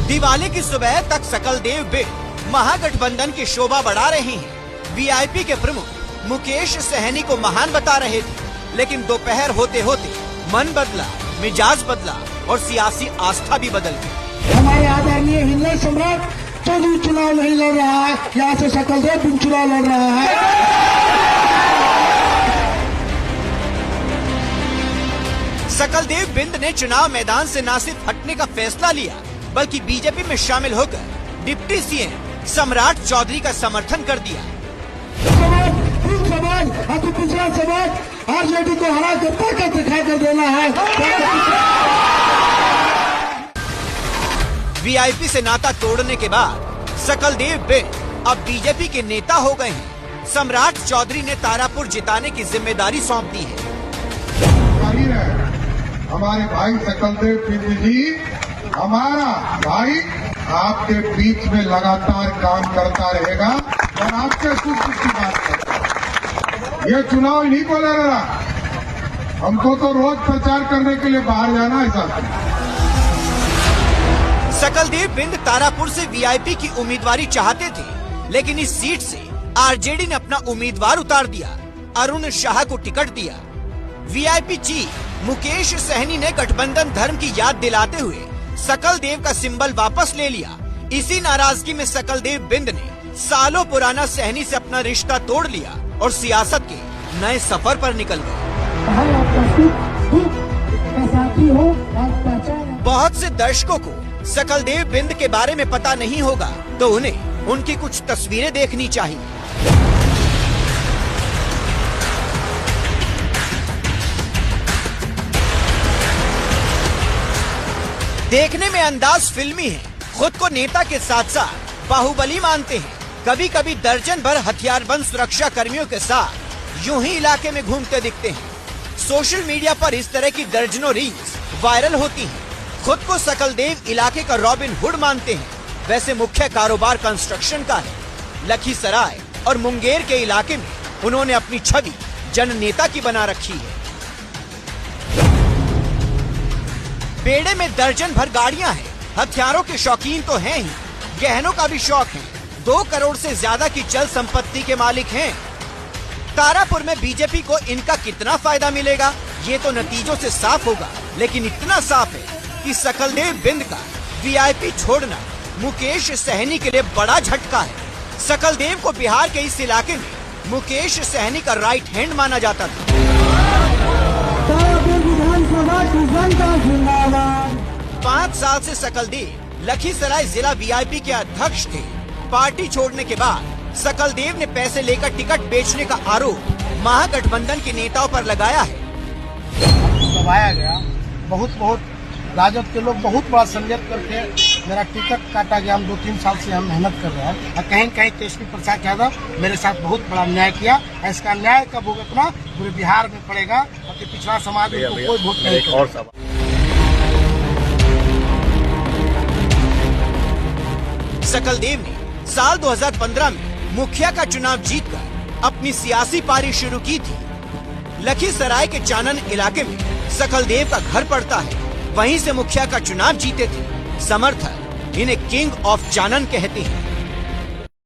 दिवाली की सुबह तक सकलदेव बिंद महागठबंधन की शोभा बढ़ा रहे हैं। वीआईपी के प्रमुख मुकेश सहनी को महान बता रहे थे, लेकिन दोपहर होते होते मन बदला, मिजाज बदला और सियासी आस्था भी बदल गई। हमारे आदरणीय हिंदू सम्राट चौधरी चुनाव नहीं लड़ रहा है, यहाँ से सकलदेव बिंद चुनाव लड़ रहा है। सकलदेव बिंद ने चुनाव मैदान से न सिर्फ हटने का फैसला लिया, बल्कि बीजेपी में शामिल होकर डिप्टी सीएम सम्राट चौधरी का समर्थन कर दिया। समाज अति पिछड़ा समाज आरजेडी को हरा कर ताकत दिखा कर देना है। वीआईपी से नाता तोड़ने के बाद सकलदेव बिंद अब बीजेपी के नेता हो गए हैं। सम्राट चौधरी ने तारापुर जिताने की जिम्मेदारी सौंप दी है। हमारे भाई सकलदेव बिंद जी, हमारा भाई आपके बीच में लगातार काम करता रहेगा और आपके सुख की बात करता। ये चुनाव नहीं को लड़ रहा, हमको तो रोज प्रचार करने के लिए बाहर जाना है साहब। सकलदेव बिंद तारापुर से वीआईपी की उम्मीदवारी चाहते थे, लेकिन इस सीट से आरजेडी ने अपना उम्मीदवार उतार दिया। अरुण शाह को टिकट दिया। वीआईपी चीफ मुकेश सहनी ने गठबंधन धर्म की याद दिलाते हुए सकलदेव का सिंबल वापस ले लिया। इसी नाराजगी में सकलदेव बिंद ने सालों पुराना सहनी से अपना रिश्ता तोड़ लिया और सियासत के नए सफर पर निकल गए। बहुत से दर्शकों को सकलदेव बिंद के बारे में पता नहीं होगा, तो उन्हें उनकी कुछ तस्वीरें देखनी चाहिए। देखने में अंदाज फिल्मी है, खुद को नेता के साथ साथ बाहुबली मानते हैं। कभी कभी दर्जन भर हथियारबंद सुरक्षा कर्मियों के साथ यूं ही इलाके में घूमते दिखते हैं। सोशल मीडिया पर इस तरह की दर्जनों रील्स वायरल होती हैं। खुद को सकलदेव इलाके का रॉबिन हुड मानते हैं। वैसे मुख्य कारोबार कंस्ट्रक्शन का है। लखीसराय और मुंगेर के इलाके में उन्होंने अपनी छवि जननेता की बना रखी है। बेड़े में दर्जन भर गाड़ियां हैं। हथियारों के शौकीन तो हैं ही, गहनों का भी शौक है। 2 करोड़ से ज्यादा की चल संपत्ति के मालिक हैं। तारापुर में बीजेपी को इनका कितना फायदा मिलेगा, ये तो नतीजों से साफ होगा। लेकिन इतना साफ है कि सकलदेव बिंद का वीआईपी छोड़ना मुकेश सहनी के लिए बड़ा झटका है। सकलदेव को बिहार के इस इलाके में मुकेश सहनी का राइट हैंड माना जाता था। 5 साल से सकलदेव लखीसराय जिला वीआईपी के अध्यक्ष थे। पार्टी छोड़ने के बाद सकलदेव ने पैसे लेकर टिकट बेचने का आरोप महागठबंधन के नेताओं पर लगाया है। दबाया गया, बहुत राजद के लोग बहुत बड़ा संयत करके मेरा टिकट काटा गया। हम 2-3 साल से हम मेहनत कर रहे हैं और कहीं कहीं तेजस्वी प्रसाद यादव मेरे साथ बहुत बड़ा अन्याय किया। इसका न्याय का भुगतना पूरे बिहार में पड़ेगा और पिछड़ा समाज में कोई वोट नहीं करेगा। सकलदेव ने साल 2015 में मुखिया का चुनाव जीतकर अपनी सियासी पारी शुरू की थी। लखीसराय के चानन इलाके में सकलदेव का घर पड़ता है। वहीं से मुखिया का चुनाव जीते थे। समर्थक इन्हें किंग ऑफ चानन कहते हैं।